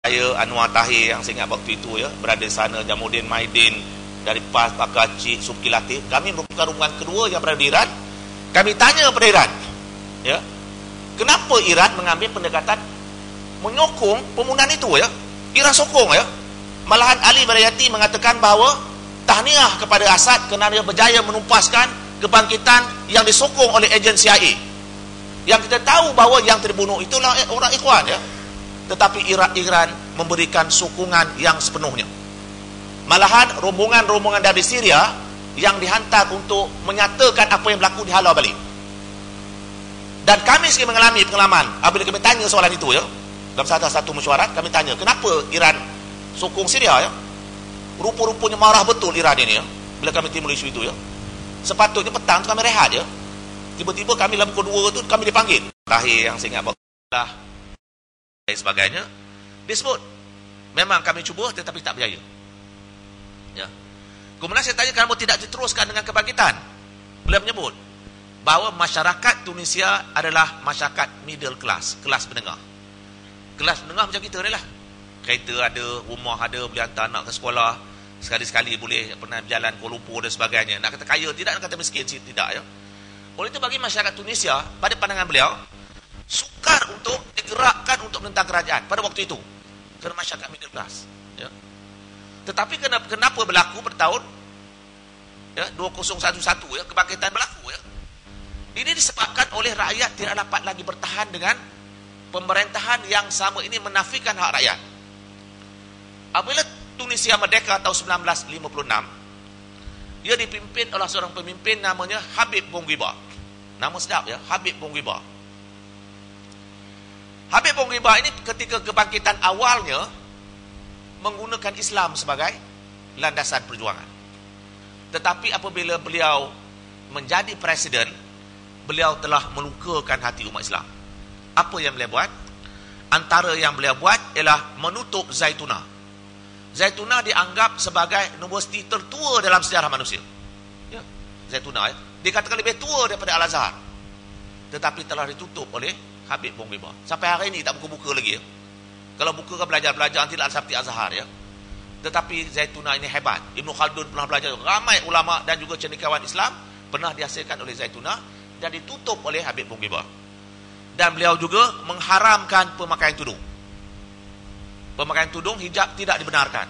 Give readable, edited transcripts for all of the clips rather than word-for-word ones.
saya Anwar Tahir yang saya ingat waktu itu ya, berada di sana, Jamuddin Maidin dari PAS, Pakar Cik, Subki Latif. Kami merupakan rombongan kedua yang berada di Iran. Kami tanya kepada Iran, ya, kenapa Iran mengambil pendekatan menyokong pembunuhan itu ya? Iran sokong ya. Malahan Ali Barayati mengatakan bahawa tahniah kepada Assad kerana dia berjaya menumpaskan kebangkitan yang disokong oleh ejen CIA. Yang kita tahu bahawa yang terbunuh itulah orang Ikhwan ya. Tetapi Iran memberikan sokongan yang sepenuhnya. Malahan rombongan-rombongan dari Syria yang dihantar untuk menyatakan apa yang berlaku dihalau balik. Dan kami sendiri mengalami pengalaman apabila kami tanya soalan itu ya, dalam salah satu mesyuarat kami tanya kenapa Iran sokong Syria ya. Rupa-rupanya marah betul Iran ini ya, bila kami timbul isu itu ya. Sepatutnya petang tu kami rehat ya. Tiba-tiba kami dalam pukul 2 tu kami dipanggil. Tahir yang saya ingat bahawa dan sebagainya disebut memang kami cuba tetapi tak berjaya ya. Kemudian saya tanya kenapa tidak diteruskan dengan kebangkitan. Beliau menyebut bahawa masyarakat Tunisia adalah masyarakat middle class, kelas menengah. Kelas menengah macam kita ni lah, kereta ada, rumah ada, boleh hantar anak ke sekolah, sekali-sekali boleh pernah berjalan Kuala Lumpur dan sebagainya. Nak kata kaya tidak, nak kata miskin tidak ya. Oleh itu bagi masyarakat Tunisia, pada pandangan beliau, sukar untuk digerakkan untuk menentang kerajaan pada waktu itu kerana masyarakat middle class ya. Tetapi kenapa berlaku pada tahun ya, 2011 ya, kebangkitan berlaku ya. Ini disebabkan oleh rakyat tidak dapat lagi bertahan dengan pemerintahan yang sama ini menafikan hak rakyat. Apabila Tunisia merdeka tahun 1956, ia dipimpin oleh seorang pemimpin namanya Habib Bourguiba. Nama sedap ya, Habib Bourguiba. Habib Bourguiba ini ketika kebangkitan awalnya menggunakan Islam sebagai landasan perjuangan. Tetapi apabila beliau menjadi presiden, beliau telah melukakan hati umat Islam. Apa yang beliau buat? Antara yang beliau buat ialah menutup Zaytuna. Zaytuna dianggap sebagai universiti tertua dalam sejarah manusia. Ya, Zaytuna ya. Dikatakan lebih tua daripada Al-Azhar. Tetapi telah ditutup oleh Habib Bourguiba. Sampai hari ini tak buka-buka lagi ya. Kalau buka kan belajar-belajar tidak seperti Azhar ya. Tetapi Zaytuna ini hebat. Ibn Khaldun pernah belajar. Ramai ulama dan juga cendekiawan Islam pernah dihasilkan oleh Zaytuna dan ditutup oleh Habib Bourguiba. Dan beliau juga mengharamkan pemakaian tudung. Pemakaian tudung, hijab tidak dibenarkan.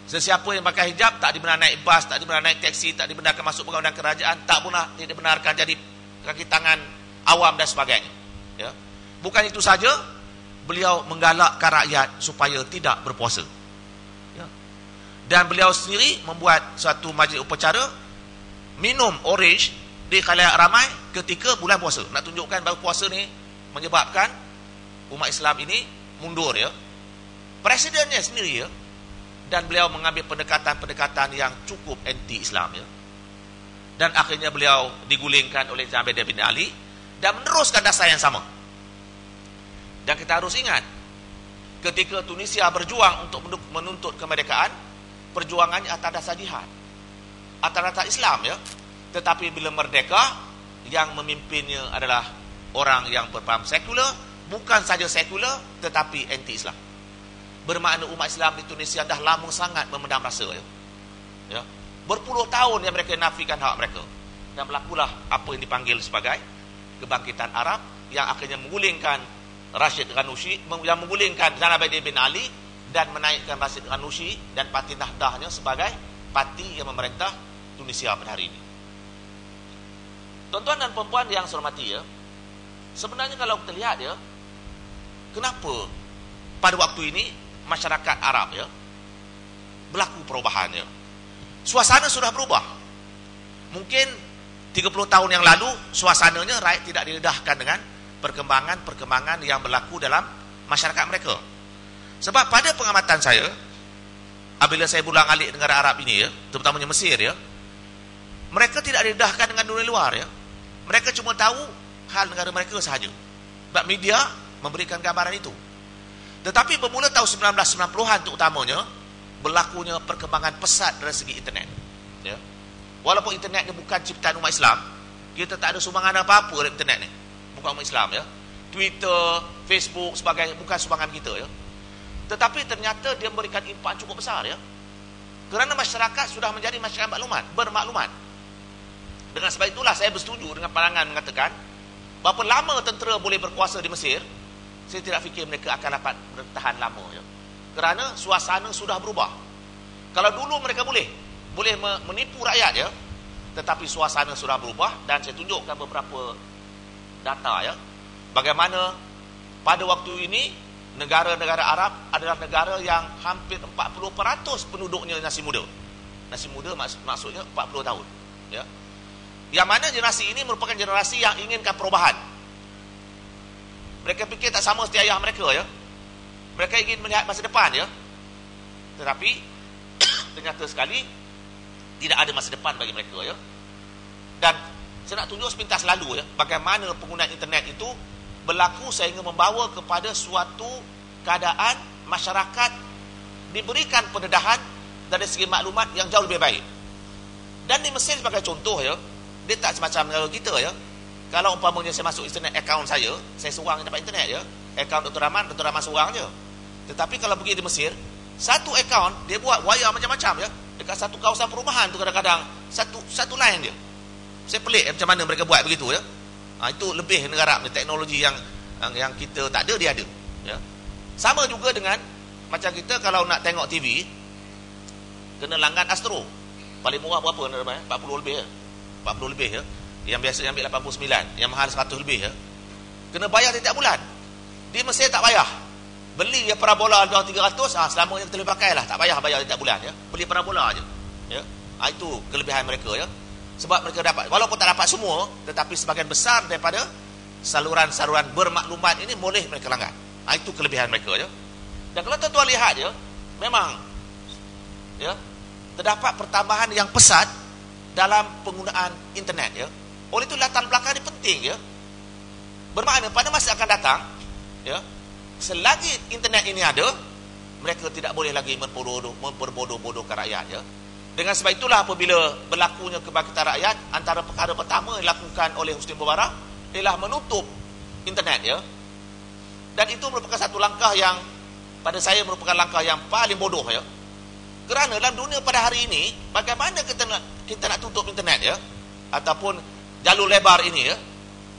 Sesiapa yang pakai hijab tak dibenarkan naik bas, tak dibenarkan naik teksi, tak dibenarkan masuk bangunan kerajaan, tak pernah dibenarkan jadi kaki tangan awam dan sebagainya. Ya. Bukan itu saja, beliau menggalakkan rakyat supaya tidak berpuasa. Ya. Dan beliau sendiri membuat suatu majlis upacara minum orange di khalayak ramai ketika bulan puasa. Nak tunjukkan bahawa puasa ni menyebabkan umat Islam ini mundur ya. Presidennya sendiri ya. Dan beliau mengambil pendekatan-pendekatan yang cukup anti-Islam ya. Dan akhirnya beliau digulingkan oleh Zainuddin bin Ali dan meneruskan dasar yang sama. Dan kita harus ingat, ketika Tunisia berjuang untuk menuntut kemerdekaan, perjuangannya atas dasar jihad, atas dasar Islam ya. Tetapi bila merdeka, yang memimpinnya adalah orang yang berpaham sekular, bukan saja sekular tetapi anti-Islam. Bermakna umat Islam di Tunisia dah lama sangat memendam rasa ya. Ya. Berpuluh tahun yang mereka nafikan hak mereka. Dan berlakulah apa yang dipanggil sebagai kebangkitan Arab yang akhirnya menggulingkan Rashid Ghannouchi, yang menggulingkan Zainuddin bin Ali dan menaikkan Rashid Ghannouchi dan parti Nahdahnya sebagai parti yang memerintah Tunisia pada hari ini. Tuan-tuan dan perempuan yang saya hormati ya, sebenarnya kalau kita lihat ya, kenapa pada waktu ini masyarakat Arab ya berlaku perubahan ya. Suasana sudah berubah. Mungkin 30 tahun yang lalu suasananya rakyat tidak didedahkan dengan perkembangan-perkembangan yang berlaku dalam masyarakat mereka. Sebab pada pengamatan saya, apabila saya bulang-alik negara Arab ini ya, terutamanya Mesir ya, mereka tidak didedahkan dengan dunia luar ya. Mereka cuma tahu hal negara mereka sahaja. Sebab media memberikan gambaran itu. Tetapi bermula tahun 1990-an terutamanya, berlakunya perkembangan pesat dari segi internet. Ya. Walaupun internet ni bukan ciptaan umat Islam, kita tak ada sumbangan apa-apa dari internet ni. Bukan umat Islam ya. Twitter, Facebook sebagainya bukan sumbangan kita ya. Tetapi ternyata dia memberikan impak cukup besar ya. Kerana masyarakat sudah menjadi masyarakat bermaklumat. Dengan sebab itulah saya bersetuju dengan pandangan mengatakan berapa lama tentera boleh berkuasa di Mesir, saya tidak fikir mereka akan dapat bertahan lama ya. Kerana suasana sudah berubah. Kalau dulu mereka boleh menipu rakyat ya, tetapi suasana sudah berubah. Dan saya tunjukkan beberapa data ya, bagaimana pada waktu ini negara-negara Arab adalah negara yang hampir 40% penduduknya nasi muda. Nasi muda maksudnya 40 tahun ya. Yang mana generasi ini merupakan generasi yang inginkan perubahan. Mereka fikir tak sama seperti ayah mereka ya. Mereka ingin melihat masa depan ya. Tetapi ternyata sekali tidak ada masa depan bagi mereka ya. Dan saya nak tunjuk sepintas lalu ya, bagaimana penggunaan internet itu berlaku sehingga membawa kepada suatu keadaan masyarakat diberikan pendedahan dari segi maklumat yang jauh lebih baik. Dan di Mesir sebagai contoh ya, dia tak semacam negara kita ya. Kalau umpamanya saya masuk internet account saya seorang yang dapat internet ya. Account Dr. Rahman seorang je. Tetapi kalau pergi di Mesir, satu account dia buat wire macam-macam ya. Dekat satu kawasan perumahan tu kadang-kadang satu line dia. Saya pelik macam mana mereka buat begitu ya. Itu lebih negara teknologi yang kita tak ada, dia ada ya. Sama juga dengan macam kita kalau nak tengok TV kena langgan Astro. Paling murah berapa? 40 lebih ya. 40 lebih ya. Yang biasa ambil 89, yang mahal 100 lebih ya. Kena bayar setiap bulan. Di Mesir tak payah. Beli ya parabola harga 300, selamanya kita boleh pakai lah, tak payah bayar setiap bulan ya. Beli parabola aja ya. Itu kelebihan mereka ya. Sebab mereka dapat, walaupun tak dapat semua, tetapi sebagian besar daripada saluran-saluran bermaklumat ini boleh mereka langgan. Itu kelebihan mereka ya. Dan kalau tuan-tuan lihat ya, memang ya, terdapat pertambahan yang pesat dalam penggunaan internet ya. Oleh itu latar belakang ini penting ya. Bermakna pada masa akan datang ya, selagi internet ini ada, mereka tidak boleh lagi memperbodoh-bodohkan rakyat ya. Dengan sebab itulah apabila berlakunya kebangkitan rakyat, antara perkara pertama yang dilakukan oleh Husni Mubarak ialah menutup internet ya. Dan itu merupakan satu langkah yang pada saya merupakan langkah yang paling bodoh ya. Kerana dalam dunia pada hari ini, bagaimana kita nak tutup internet ya, ataupun jalur lebar ini ya,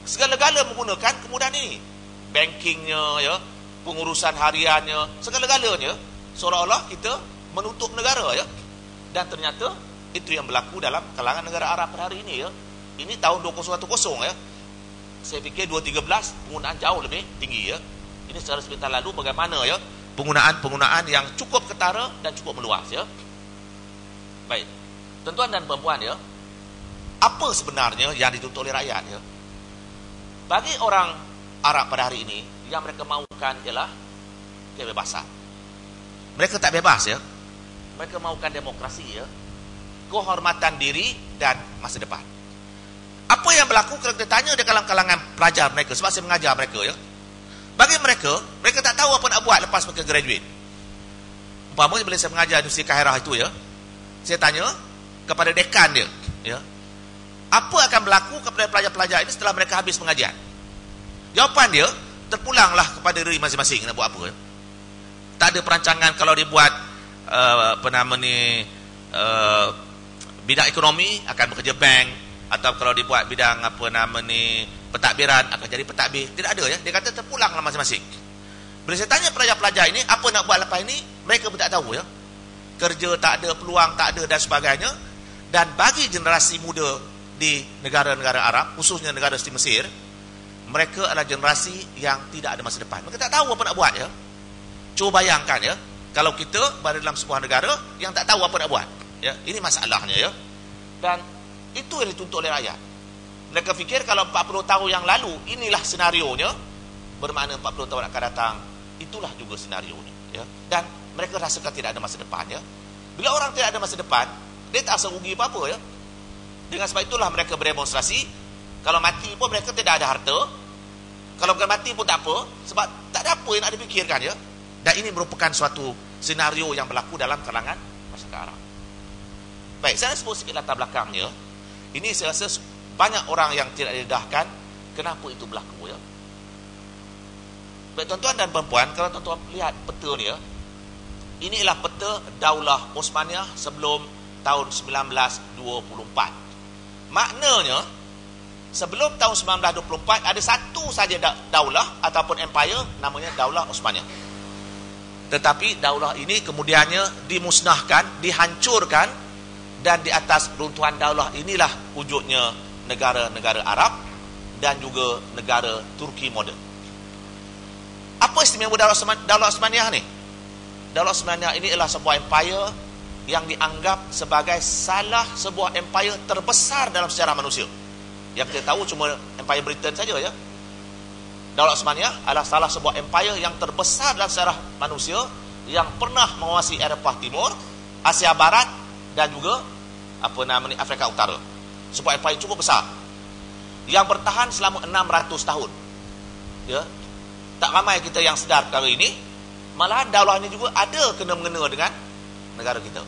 segala-gala menggunakan kemudahan ini. Bankingnya ya, pengurusan hariannya, segala-galanya seolah-olah kita menutup negara ya. Dan ternyata itu yang berlaku dalam kalangan negara Arab pada hari ini ya. Ini tahun 2010 ya. Saya fikir 2013 penggunaan jauh lebih tinggi ya. Ini secara sebentar lalu bagaimana ya penggunaan yang cukup ketara dan cukup meluas ya. Baik. Tuan-tuan dan puan-puan ya, apa sebenarnya yang dituntut oleh rakyat ya? Bagi orang Arab pada hari ini, yang mereka mahukan ialah kebebasan. Mereka tak bebas ya. Mereka mahukan demokrasi ya, kehormatan diri dan masa depan. Apa yang berlaku kalau kita tanya di kalangan pelajar mereka, sebab saya mengajar mereka ya. Bagi mereka, mereka tak tahu apa nak buat lepas mereka graduate. Umpamanya bila saya mengajar di Universiti Kairah itu ya, saya tanya kepada dekan dia ya, apa akan berlaku kepada pelajar-pelajar ini setelah mereka habis pengajian? Jawapan dia, terpulanglah kepada diri masing-masing nak buat apa ya. Tak ada perancangan kalau dia buat bidang ekonomi akan bekerja bank, atau kalau dibuat bidang pentadbiran akan jadi pentadbir. Tidak ada ya. Dia kata terpulanglah masing-masing. Bila saya tanya pelajar-pelajar ini apa nak buat lepas ini, mereka pun tak tahu ya. Kerja tak ada, peluang tak ada dan sebagainya. Dan bagi generasi muda di negara-negara Arab, khususnya negara seperti Mesir, mereka adalah generasi yang tidak ada masa depan. Mereka tak tahu apa nak buat ya. Cuba bayangkan ya, kalau kita berada dalam sebuah negara yang tak tahu apa nak buat ya, ini masalahnya ya. Dan itu yang dituntut oleh rakyat. Mereka fikir kalau 40 tahun yang lalu inilah senarionya, bermakna 40 tahun akan datang itulah juga senarionya ya. Dan mereka rasakan tidak ada masa depan ya. Bila orang tidak ada masa depan, dia tak rasa rugi apa-apa ya. Dengan sebab itulah mereka berdemonstrasi. Kalau mati pun mereka tidak ada harta. Kalau bukan mati pun tak apa, sebab tak ada apa yang nak dipikirkan ya. Dan ini merupakan suatu senario yang berlaku dalam kalangan masyarakat Arab. Baik, saya sebut sikit latar belakangnya. Ini saya rasa banyak orang yang tidak didedahkan kenapa itu berlaku ya. Baik tuan-tuan dan puan-puan, kalau tuan-tuan lihat peta ni ya, inilah peta Daulah Osmaniyah sebelum tahun 1924. Maknanya, sebelum tahun 1924 ada satu saja daulah ataupun empire namanya Daulah Osmaniyah. Tetapi daulah ini kemudiannya dimusnahkan, dihancurkan, dan di atas runtuhan daulah inilah wujudnya negara-negara Arab dan juga negara Turki moden. Apa istimewa Daulah Osmaniyah ni? Daulah Osmaniyah ini adalah sebuah empire yang dianggap sebagai salah sebuah empire terbesar dalam sejarah manusia. Yang kita tahu cuma Empire Britain saja ya. Daulah Osmaniyah adalah salah sebuah empire yang terbesar dalam sejarah manusia yang pernah menguasai Eropah Timur, Asia Barat dan juga Afrika Utara. Sebuah empire cukup besar yang bertahan selama 600 tahun. Ya. Tak ramai kita yang sedar perkara ini. Malahan daulah ini juga ada kena-mengena dengan negara kita.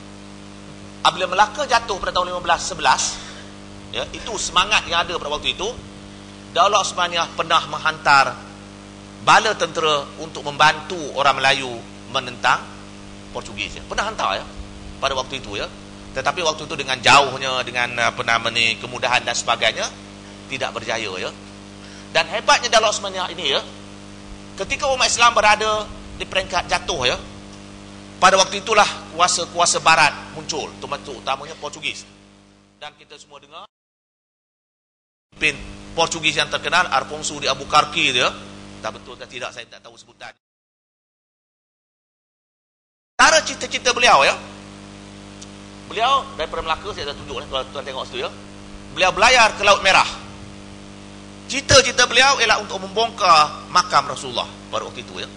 Apabila Melaka jatuh pada tahun 1511, ya, itu semangat yang ada pada waktu itu. Daulah Osmaniyah pernah menghantar bala tentera untuk membantu orang Melayu menentang Portugis. Ya. Pernah hantar ya pada waktu itu ya. Tetapi waktu itu dengan jauhnya, dengan kemudahan dan sebagainya, tidak berjaya ya. Dan hebatnya Daulah Osmaniyah ini ya, ketika umat Islam berada di peringkat jatuh ya, pada waktu itulah kuasa-kuasa barat muncul, terutamanya Portugis. Dan kita semua dengar pemimpin Portugis yang terkenal Afonso de Albuquerque dia, tak betul atau tidak saya tak tahu sebutan. Cara cita-cita beliau ya, beliau daripada Melaka, saya dah tunjuk kalau tuan tengok situ ya, beliau belayar ke Laut Merah. Cita-cita beliau ialah untuk membongkar makam Rasulullah pada waktu itu ya.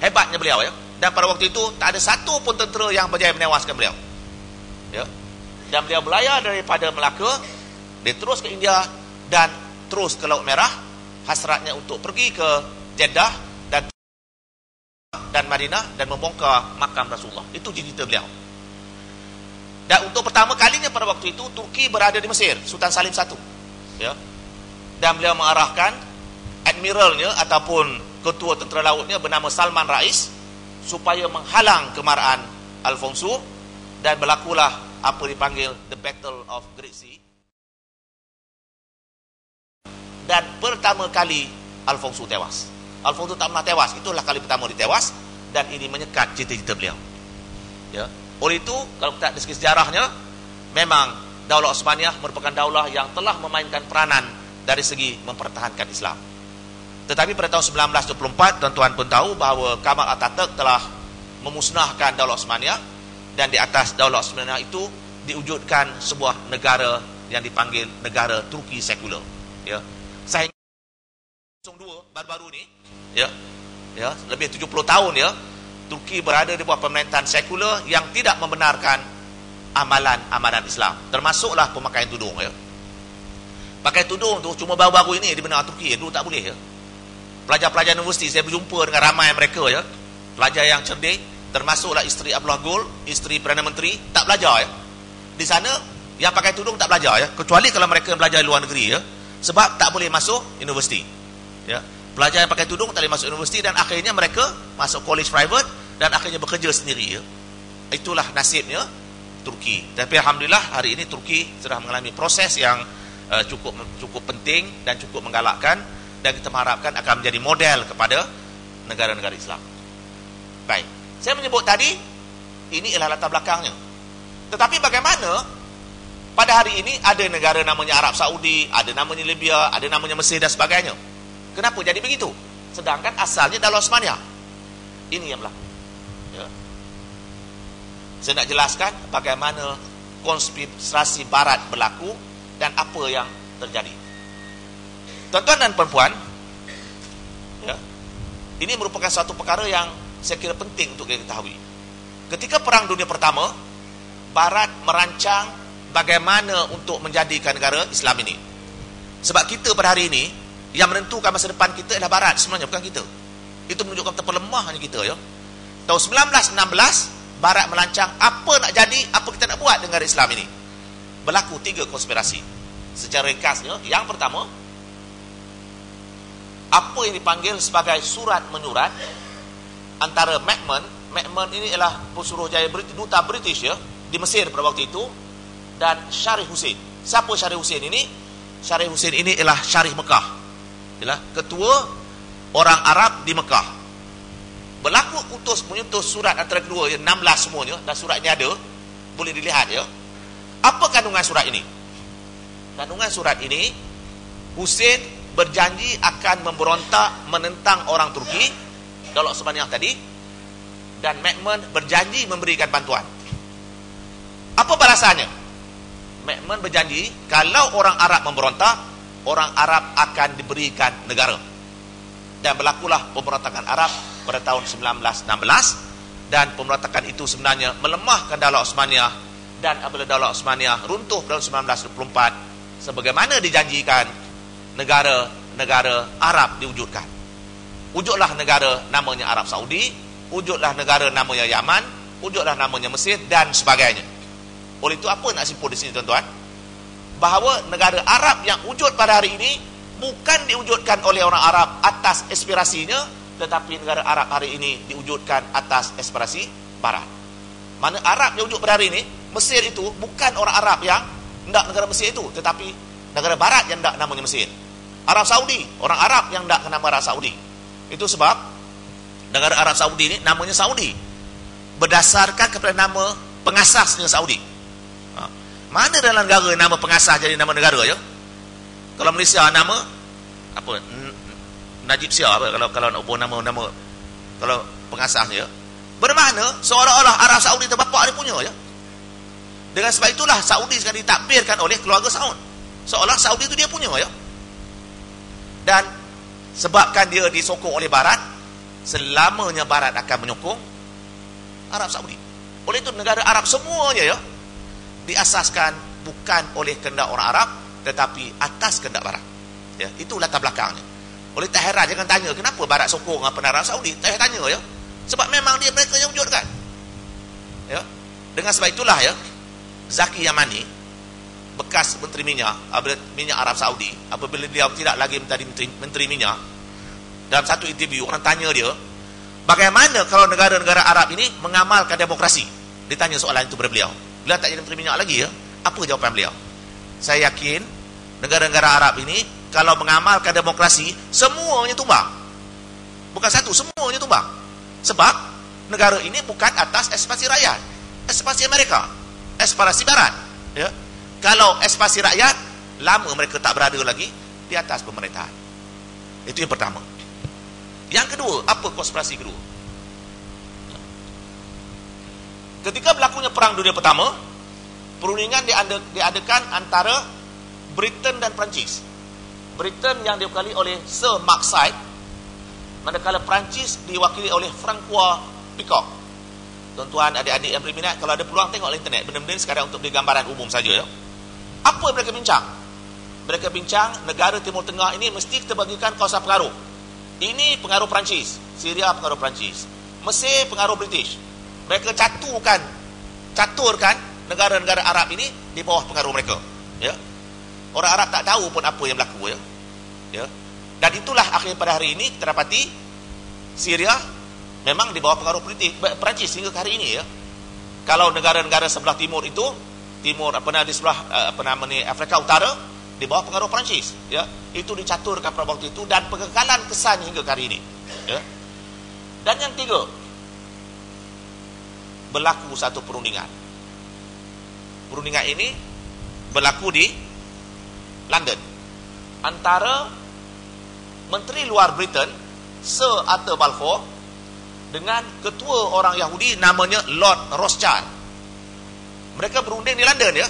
Hebatnya beliau ya. Dan pada waktu itu tak ada satu pun tentera yang berjaya menewaskan beliau. Ya. Dan beliau belayar daripada Melaka, dia terus ke India dan terus ke Laut Merah, hasratnya untuk pergi ke Jeddah dan Madinah dan membongkar makam Rasulullah. Itu cita-cita beliau. Dan untuk pertama kalinya pada waktu itu Turki berada di Mesir, Sultan Salim I. Ya. Dan beliau mengarahkan admiralnya ataupun ketua tentera lautnya bernama Salman Rais supaya menghalang kemarahan Alfonso, dan berlakulah apa dipanggil The Battle of Great Sea. Dan pertama kali Alfonso tewas. Alfonso tak pernah tewas, itulah kali pertama dia tewas, dan ini menyekat cita-cita beliau. Ya. Oleh itu, kalau kita dari sejarahnya, memang Daulah Osmaniyah merupakan daulah yang telah memainkan peranan dari segi mempertahankan Islam. Tetapi pada tahun 1924, tuan-tuan pun tahu bahawa Kamal Atatürk telah memusnahkan Daulah Osmaniyah, dan di atas Daulah Osmaniyah itu diwujudkan sebuah negara yang dipanggil negara Turki sekular. Ya. Sehingga 02 baru-baru ni, ya, lebih 70 tahun ya, Turki berada di bawah pemerintahan sekular yang tidak membenarkan amalan-amalan Islam, termasuklah pemakaian tudung ya. Pakai tudung tu cuma baru-baru ini di benua Turki, dulu tak boleh ya. Pelajar-pelajar universiti, saya berjumpa dengan ramai mereka ya, pelajar yang cerdik, termasuklah isteri Abdullah Gul, isteri Perdana Menteri, tak belajar ya. Di sana yang pakai tudung tak belajar ya, kecuali kalau mereka belajar di luar negeri ya, sebab tak boleh masuk universiti ya. Pelajar yang pakai tudung tak boleh masuk universiti, dan akhirnya mereka masuk college private dan akhirnya bekerja sendiri ya. Itulah nasibnya Turki. Tapi alhamdulillah hari ini Turki sudah mengalami proses yang cukup penting dan cukup menggalakkan, dan kita mengharapkan akan menjadi model kepada negara-negara Islam. Baik, saya menyebut tadi ini adalah latar belakangnya. Tetapi bagaimana pada hari ini ada negara namanya Arab Saudi, ada namanya Libya, ada namanya Mesir dan sebagainya. Kenapa jadi begitu? Sedangkan asalnya Daulah Osmaniyah. Ini yang berlaku. Ya. Saya nak jelaskan bagaimana konspirasi Barat berlaku dan apa yang terjadi. Tuan-tuan dan perempuan, ya, ini merupakan satu perkara yang saya kira penting untuk kita ketahui. Ketika Perang Dunia Pertama, Barat merancang bagaimana untuk menjadikan negara Islam ini. Sebab kita pada hari ini, yang menentukan masa depan kita adalah Barat sebenarnya, bukan kita. Itu menunjukkan betapa lemahnya kita ya. Tahun 1916, Barat merancang apa nak jadi, apa kita nak buat dengan negara Islam ini. Berlaku 3 konspirasi. Secara ringkasnya, yang pertama, apa yang dipanggil sebagai surat menyurat antara McMahon McMahon ini ialah Pesuruhjaya duta British ya di Mesir pada waktu itu, dan Syarif Hussein. Siapa Syarif Hussein ini? Syarif Hussein ini ialah Syarif Mekah, ialah ketua orang Arab di Mekah. Berlaku menyutus surat antara kedua ya, 16 semuanya, dan surat ini ada, boleh dilihat ya. Apa kandungan surat ini? Kandungan surat ini, Hussein berjanji akan memberontak menentang orang Turki, Daulat Osmaniyah tadi, dan McMahon berjanji memberikan bantuan. Apa balasannya? McMahon berjanji kalau orang Arab memberontak, orang Arab akan diberikan negara. Dan berlakulah pemberontakan Arab pada tahun 1916, dan pemberontakan itu sebenarnya melemahkan Daulat Osmaniyah, dan apabila Daulat Osmaniyah runtuh tahun 1924, sebagaimana dijanjikan, negara-negara Arab diwujudkan. Wujudlah negara namanya Arab Saudi, wujudlah negara namanya Yaman, wujudlah namanya Mesir, dan sebagainya. Oleh itu apa nak simpul di sini tuan-tuan? Bahawa negara Arab yang wujud pada hari ini bukan diwujudkan oleh orang Arab atas aspirasinya, tetapi negara Arab hari ini diwujudkan atas aspirasi Barat. Mana Arab yang wujud pada hari ini, Mesir itu bukan orang Arab yang hendak negara Mesir itu, tetapi negara Barat yang hendak namanya Mesir. Arab Saudi, orang Arab yang hendak nama Arab Saudi. Itu sebab negara Arab Saudi ini namanya Saudi berdasarkan kepada nama pengasasnya Saudi. Mana dalam negara nama pengasas jadi nama negara ya? Kalau Malaysia nama apa? Najib Shah kalau nak ubah nama kalau pengasasnya ya. Bermakna seolah-olah Arab Saudi itu bapa dia punya ya. Dengan sebab itulah Saudi sekarang ditakbirkan oleh keluarga Saud. Seolah Saudi itu dia punya ya. Dan sebabkan dia disokong oleh Barat, selamanya Barat akan menyokong Arab Saudi. Oleh itu negara Arab semuanya ya diasaskan bukan oleh kehendak orang Arab, tetapi atas kehendak Barat. Ya, itu latar belakangnya. Oleh tak heran, jangan tanya kenapa Barat sokong apa Arab Saudi. Tak tanya ya. Sebab memang mereka yang wujudkan. Ya. Dengan sebab itulah ya, Zaki Yamani, bekas menteri minyak Arab Saudi, apabila dia tidak lagi menjadi menteri minyak, dalam satu interview orang tanya dia, bagaimana kalau negara-negara Arab ini mengamalkan demokrasi? Ditanya soalan itu kepada beliau. Beliau tak jadi menteri minyak lagi ya. Apa jawapan beliau? Saya yakin negara-negara Arab ini kalau mengamalkan demokrasi, semuanya tumbang. Bukan satu, semuanya tumbang. Sebab negara ini bukan atas aspirasi rakyat, aspirasi Amerika, aspirasi Barat. Ya. Kalau aspirasi rakyat, lama mereka tak berada lagi di atas pemerintahan. Itu yang pertama. Yang kedua, apa konspirasi kedua? Ketika berlakunya Perang Dunia Pertama, perundingan diadakan antara Britain dan Perancis. Britain yang diwakili oleh Sir Mark Side, manakala Perancis diwakili oleh Francois Picot. Tuan-tuan, adik-adik yang berminat, kalau ada peluang tengok internet, benda-benda sekarang untuk beri gambaran umum saja ya. Apa yang mereka bincang? Mereka bincang negara Timur Tengah ini mesti kita bagikan kawasan pengaruh. Ini pengaruh Perancis, Syria pengaruh Perancis, Mesir pengaruh British. Mereka caturkan negara-negara Arab ini di bawah pengaruh mereka. Ya. Orang Arab tak tahu pun apa yang berlaku ya. Ya. Dan itulah akhir pada hari ini kita dapati Syria memang di bawah pengaruh politik Perancis hingga hari ini ya. Kalau negara-negara sebelah timur itu, di sebelah Afrika Utara di bawah pengaruh Perancis ya. Itu dicaturkan pada waktu itu dan pengekalan kesan hingga hari ini. Ya. Dan yang tiga, berlaku satu perundingan. Perundingan ini berlaku di London antara Menteri Luar Britain Sir Arthur Balfour dengan ketua orang Yahudi namanya Lord Rothschild. Mereka berunding di London ya.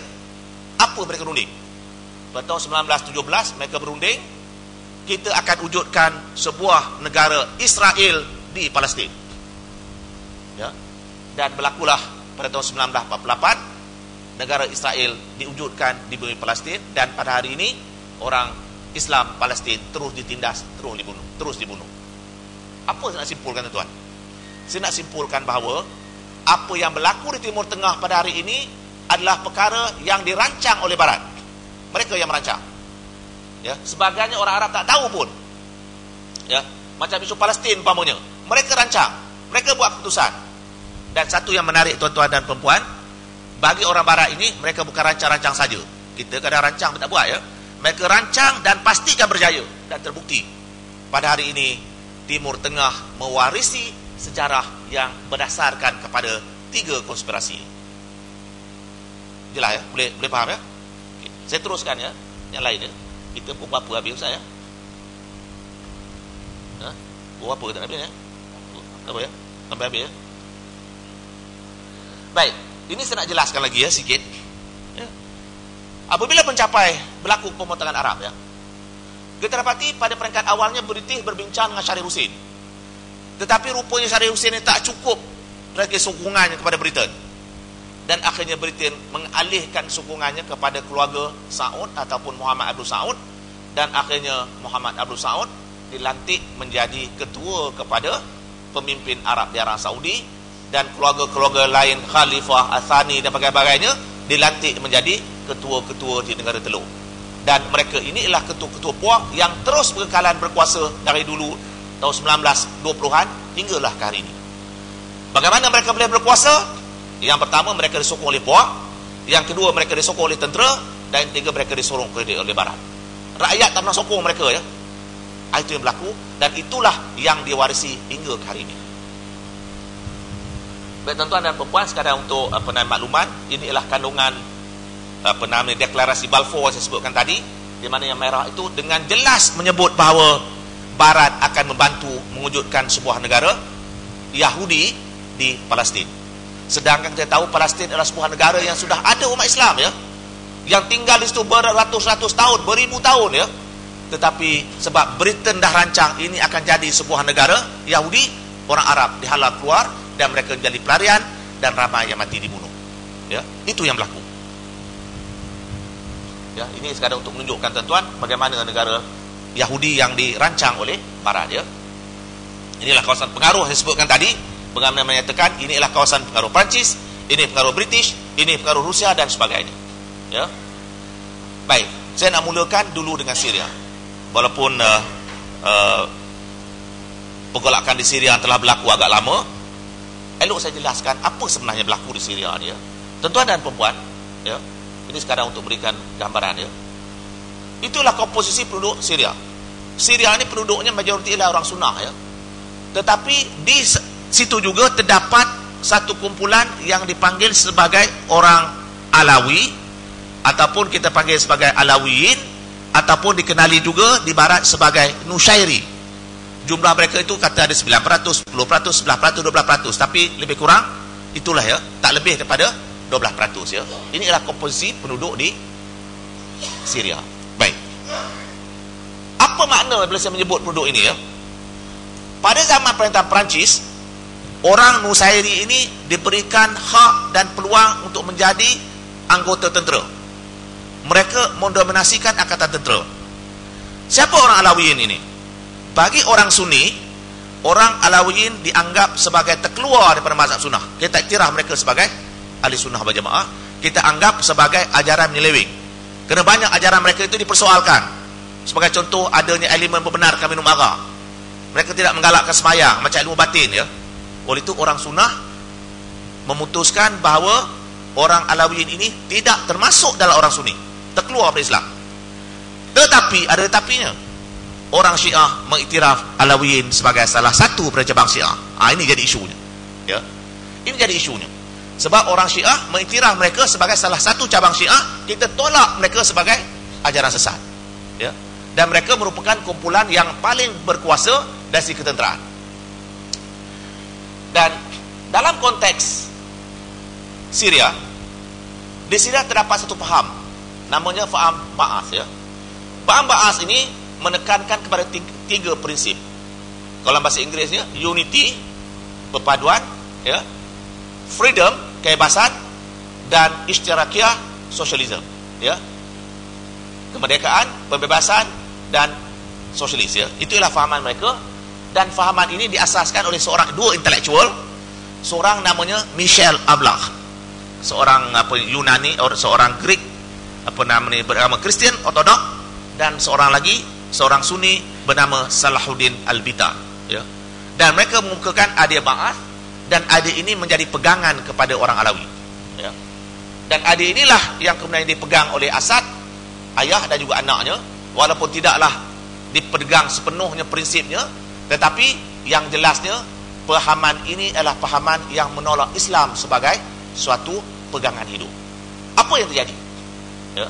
Apa mereka berunding? Pada tahun 1917 mereka berunding, kita akan wujudkan sebuah negara Israel di Palestin. Ya. Dan berlakulah pada tahun 1948 negara Israel diwujudkan di bumi Palestin, dan pada hari ini orang Islam Palestin terus ditindas, terus dibunuh. Apa saya nak simpulkan tuan-tuan? Saya nak simpulkan bahawa apa yang berlaku di Timur Tengah pada hari ini adalah perkara yang dirancang oleh Barat. Mereka yang merancang. Ya, sebagainya orang Arab tak tahu pun. Ya, macam isu Palestin umpamanya, mereka rancang, mereka buat keputusan. Dan satu yang menarik tuan-tuan dan perempuan, bagi orang barat ini, mereka bukan rancang-rancang saja. Kita kadang rancang tak buat ya. Mereka rancang dan pastikan berjaya. Dan terbukti pada hari ini Timur Tengah mewarisi sejarah yang berdasarkan kepada 3 konspirasi. Jelas ya? Boleh faham ya? Okay. Saya teruskan ya. Yang lain ya. Kita pukul berapa habis Ustaz ya? Pukul berapa tak habis ya? Apa ya? Sampai habis ya? Baik. Ini saya nak jelaskan lagi ya sikit. Ya. Apabila mencapai berlaku pemotongan Arab ya. Kita dapati pada peringkat awalnya British berbincang dengan Syarif Hussein. Tetapi rupanya Syarif Hussein ini tak cukup bagi sokongannya kepada Britain. Dan akhirnya Britain mengalihkan sokongannya kepada keluarga Saud ataupun Muhammad Abdul Saud. Dan akhirnya Muhammad Abdul Saud dilantik menjadi ketua kepada pemimpin Arab di Arab Saudi. Dan keluarga-keluarga lain Khalifah Al-Thani dan sebagainya dilantik menjadi ketua-ketua di negara Teluk. Dan mereka ini ialah ketua-ketua puak yang terus berkekalan berkuasa dari dulu tahun 1920-an hinggalah ke hari ini. Bagaimana mereka boleh berkuasa? Yang pertama, mereka disokong oleh puak. Yang kedua, mereka disokong oleh tentera. Dan yang ketiga, mereka disokong oleh barat. Rakyat tak pernah sokong mereka ya. Itu yang berlaku dan itulah yang diwarisi hingga ke hari ini. Baik tuan-tuan dan perempuan, sekadar untuk makluman, ini ialah kandungan deklarasi Balfour saya sebutkan tadi, di mana yang merah itu dengan jelas menyebut bahawa barat akan membantu mewujudkan sebuah negara Yahudi di Palestin. Sedangkan kita tahu Palestin adalah sebuah negara yang sudah ada umat Islam ya, yang tinggal di situ beratus-ratus tahun, beribu tahun ya. Tetapi sebab Britain dah rancang ini akan jadi sebuah negara Yahudi, orang Arab dihalau keluar dan mereka menjadi pelarian dan ramai yang mati dibunuh. Ya, itu yang berlaku. Ya, ini sekadar untuk menunjukkan tuan-tuan bagaimana negara Yahudi yang dirancang oleh barat ya. Inilah kawasan pengaruh saya sebutkan tadi, bagaimana menyatakan ini adalah kawasan pengaruh Perancis, ini pengaruh British, ini pengaruh Rusia dan sebagainya. Ya. Baik, saya nak mulakan dulu dengan Syria. Walaupun pergolakan di Syria telah berlaku agak lama, elok saya jelaskan apa sebenarnya berlaku di Syria ni ya. Tuan-tuan dan perempuan, ya. Ini sekarang untuk berikan gambaran ya. Itulah komposisi penduduk Syria. Syria ni penduduknya majoriti ialah orang Sunnah ya. Tetapi di situ juga terdapat satu kumpulan yang dipanggil sebagai orang Alawi, ataupun kita panggil sebagai Alawiyin, ataupun dikenali juga di barat sebagai Nusayri. Jumlah mereka itu kata ada 9%, 10%, 11%, 12%, tapi lebih kurang itulah ya, tak lebih daripada 12% ya. Ini adalah komposisi penduduk di Syria. Baik. Apa makna bila saya menyebut penduduk ini ya? Pada zaman pemerintahan Perancis, orang Nusayri ini diberikan hak dan peluang untuk menjadi anggota tentera. Mereka mendominasikan angkatan tentera. Siapa orang Alawiyin ini? Bagi orang Sunni, orang Alawiyin dianggap sebagai terkeluar daripada mazhab Sunnah. Kita tak kira mereka sebagai ahli Sunnah wal Jamaah. Kita anggap sebagai ajaran menyeleweng. Kerana banyak ajaran mereka itu dipersoalkan. Sebagai contoh, adanya elemen membenarkan minum arak. Mereka tidak menggalakkan sembahyang macam ilmu batin ya. Oleh itu orang Sunnah memutuskan bahawa orang Alawiyin ini tidak termasuk dalam orang Sunni, terkeluar dari Islam. Tetapi ada tetapinya. Orang Syiah mengiktiraf Alawiyin sebagai salah satu daripada cabang Syiah. Ini jadi isunya. Ya. Ini jadi isunya. Sebab orang Syiah mengiktiraf mereka sebagai salah satu cabang Syiah, kita tolak mereka sebagai ajaran sesat. Ya. Dan mereka merupakan kumpulan yang paling berkuasa dari segi ketenteraan. Dan dalam konteks Syria, di Syria terdapat satu faham, namanya faham Ba'ath ya. Faham Ba'ath ini menekankan kepada tiga prinsip. Kalau bahasa Inggerisnya unity, perpaduan ya, freedom, kebebasan, dan ishtirakiyah, socialism ya. Kemerdekaan, pembebasan, dan sosialis ya. Itulah fahaman mereka. Dan fahaman ini diasaskan oleh dua intelektual. Seorang namanya Michel Ablah, seorang Yunani, seorang Greek beragama Kristian Ortodok, dan seorang lagi seorang Sunni bernama Salahuddin Al-Bita ya. Dan mereka mengemukakan adil Ba'ath dan adik ini menjadi pegangan kepada orang Alawi, ya. Dan adik inilah yang kemudian dipegang oleh Asad, ayah dan juga anaknya, walaupun tidaklah dipegang sepenuhnya prinsipnya, tetapi yang jelasnya pahaman ini adalah pahaman yang menolak Islam sebagai suatu pegangan hidup. Apa yang terjadi? Ya.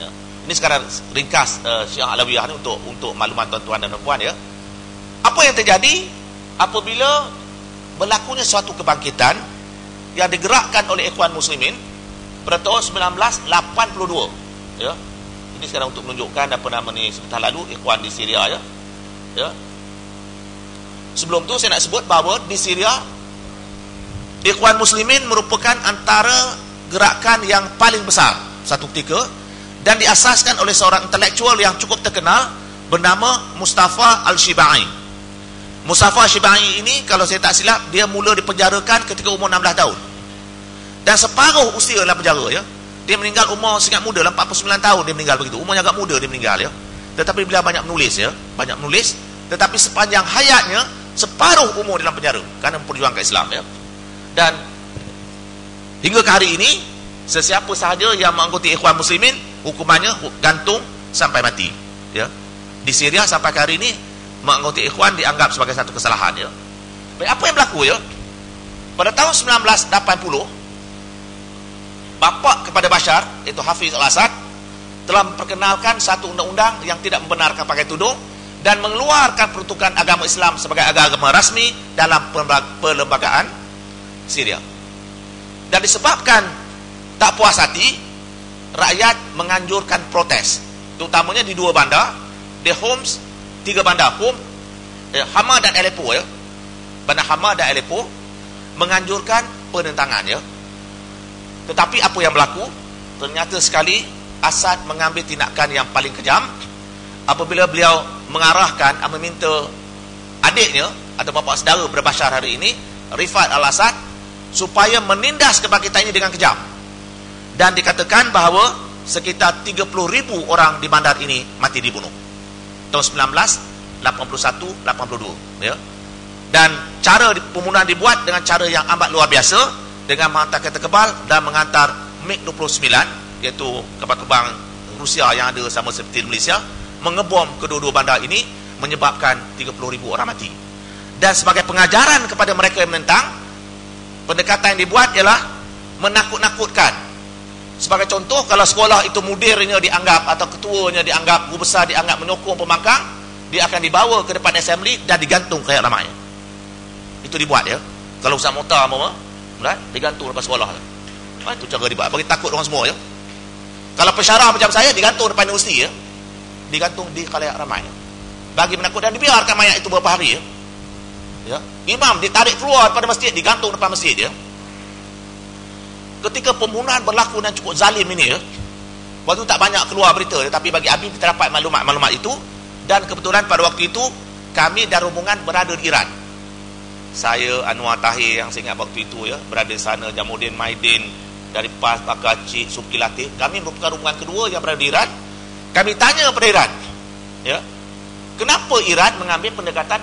Ya. Ini sekarang ringkas Syiah Alawiyah ni untuk makluman tuan-tuan dan puan, ya. Apa yang terjadi apabila berlakunya suatu kebangkitan yang digerakkan oleh Ikhwan Muslimin pada tahun 1982, ya. Ini sekarang untuk menunjukkan apa nama ni sebentar lalu Ikhwan di Syria, ya. Ya. Sebelum tu saya nak sebut bahawa di Syria Ikhwan Muslimin merupakan antara gerakan yang paling besar satu ketika, dan diasaskan oleh seorang intelektual yang cukup terkenal bernama Mustafa Al-Shibai. Mustafa Al-Shibai ini, kalau saya tak silap, dia mula dipenjarakan ketika umur 16 tahun. Dan separuh usia dalam penjara, ya. Dia meninggal umur sangat muda, 49 tahun dia meninggal begitu. Umurnya agak muda dia meninggal, ya. Tetapi beliau banyak menulis, ya. Banyak menulis, tetapi sepanjang hayatnya separuh umur dalam penjara kerana memperjuangkan Islam, ya. Dan hingga ke hari ini, sesiapa sahaja yang mengikuti Ikhwan Muslimin, hukumannya gantung sampai mati, ya. Di Syria sampai ke hari ini mengikuti Ikhwan dianggap sebagai satu kesalahan, ya. Baik, apa yang berlaku, ya? Pada tahun 1980, bapa kepada Bashar, iaitu Hafiz Al-Assad, telah memperkenalkan satu undang-undang yang tidak membenarkan pakai tudung dan mengeluarkan peruntukan agama Islam sebagai agama rasmi dalam perlembagaan Syria. Dan disebabkan tak puas hati, rakyat menganjurkan protes, terutamanya di dua bandar, di Homs, 3 bandar, Hama dan Aleppo, ya. Bandar Hama dan Aleppo menganjurkan penentangan, ya. Tetapi apa yang berlaku? Ternyata sekali Asad mengambil tindakan yang paling kejam apabila beliau mengarahkan, meminta adiknya atau bapa saudara berbashar hari ini, Rifat Al-Assad, supaya menindas kebangkitan ini dengan kejam. Dan dikatakan bahawa sekitar 30,000 orang di bandar ini mati dibunuh tahun 1981-82, ya. Dan cara pembunuhan dibuat dengan cara yang amat luar biasa, dengan menghantar kereta kebal dan menghantar MiG-29, iaitu kapal terbang Rusia yang ada sama seperti Malaysia, mengebom kedua-dua bandar ini, menyebabkan 30,000 orang mati. Dan sebagai pengajaran kepada mereka yang menentang, pendekatan yang dibuat ialah menakut-nakutkan. Sebagai contoh, kalau sekolah itu mudirnya dianggap atau ketuanya dianggap, guru besar dianggap menyokong pembangkang, dia akan dibawa ke depan assembly dan digantung kayak ramai. Itu dibuat, ya. Kalau usaha motor digantung depan sekolah. Itu cara dibuat bagi takut orang semua, ya. Kalau pensyarah macam saya digantung depan universiti, ya. Digantung di khalayak ramai, ya. Bagi menakut, dan dibiarkan mayat itu beberapa hari, ya. Ya. Imam ditarik keluar pada masjid, digantung depan masjid, ya. Ketika pembunuhan berlaku dan cukup zalim ini, ya, waktu tak banyak keluar berita, tetapi bagi Habib kita dapat maklumat-maklumat itu. Dan kebetulan pada waktu itu kami dan rombongan berada di Iran. Saya, Anwar Tahir yang saya ingat waktu itu, ya, berada di sana, Jamuddin Maidin dari PAS, Pakar Cik, Subki Latif. Kami merupakan rombongan kedua yang berada di Iran. Kami tanya kepada Iran, ya, kenapa Iran mengambil pendekatan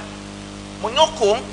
menyokong